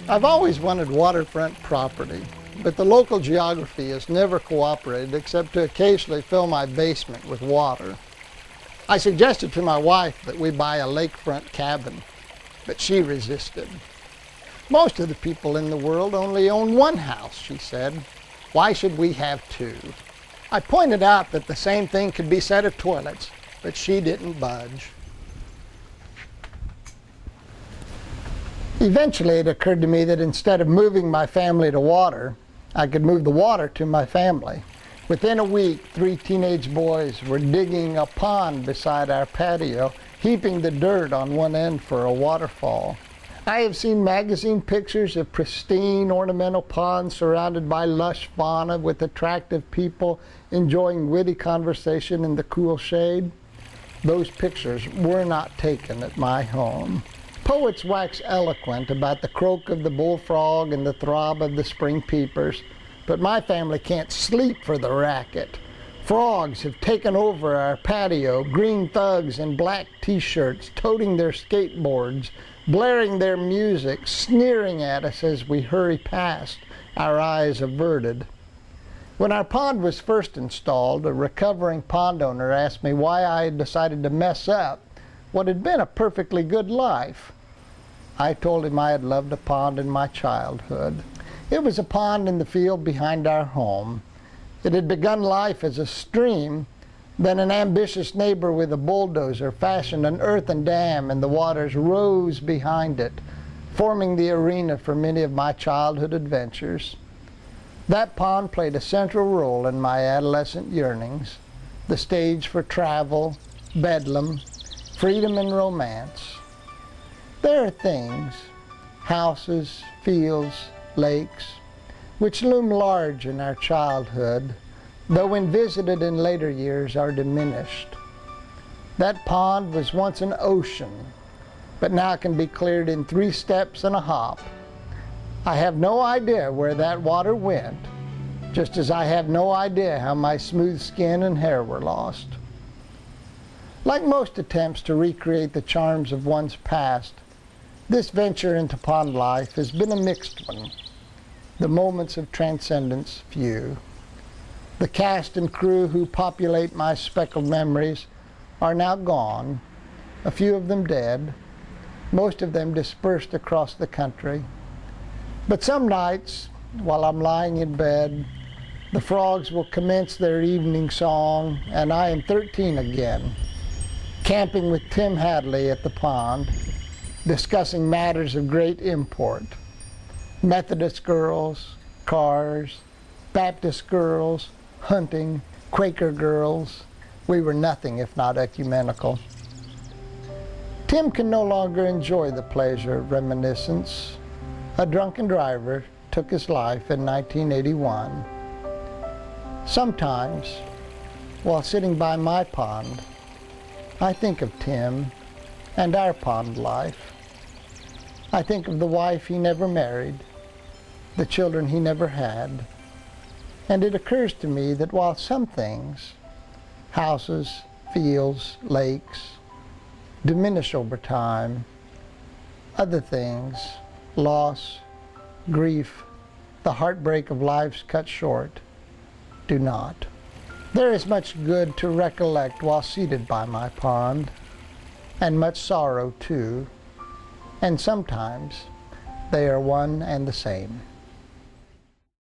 I've always wanted waterfront property, but the local geography has never cooperated except to occasionally fill my basement with water. I suggested to my wife that we buy a lakefront cabin, but she resisted. Most of the people in the world only own one house, she said. Why should we have two? I pointed out that the same thing could be said of toilets, but she didn't budge. Eventually, it occurred to me that instead of moving my family to water, I could move the water to my family. Within a week, 3 teenage boys were digging a pond beside our patio, heaping the dirt on one end for a waterfall. I have seen magazine pictures of pristine ornamental ponds surrounded by lush fauna with attractive people enjoying witty conversation in the cool shade. Those pictures were not taken at my home. Poets wax eloquent about the croak of the bullfrog and the throb of the spring peepers, but my family can't sleep for the racket. Frogs have taken over our patio, green thugs in black t-shirts, toting their skateboards, blaring their music, sneering at us as we hurry past, our eyes averted. When our pond was first installed, a recovering pond owner asked me why I had decided to mess up what had been a perfectly good life. I told him I had loved a pond in my childhood. It was a pond in the field behind our home. It had begun life as a stream, then an ambitious neighbor with a bulldozer fashioned an earthen dam and the waters rose behind it, forming the arena for many of my childhood adventures. That pond played a central role in my adolescent yearnings, the stage for travel, bedlam, freedom and romance. There are things, houses, fields, lakes, which loom large in our childhood, though when visited in later years are diminished. That pond was once an ocean, but now can be cleared in 3 steps and a hop. I have no idea where that water went, just as I have no idea how my smooth skin and hair were lost. Like most attempts to recreate the charms of one's past, this venture into pond life has been a mixed one. The moments of transcendence few. The cast and crew who populate my speckled memories are now gone, a few of them dead, most of them dispersed across the country. But some nights, while I'm lying in bed, the frogs will commence their evening song, and I am 13 again, camping with Tim Hadley at the pond, discussing matters of great import. Methodist girls, cars, Baptist girls, hunting, Quaker girls. We were nothing if not ecumenical. Tim can no longer enjoy the pleasure of reminiscence. A drunken driver took his life in 1981. Sometimes, while sitting by my pond, I think of Tim and our pond life. I think of the wife he never married, the children he never had, and it occurs to me that while some things, houses, fields, lakes, diminish over time, other things, loss, grief, the heartbreak of lives cut short, do not. There is much good to recollect while seated by my pond, and much sorrow too, and sometimes they are one and the same.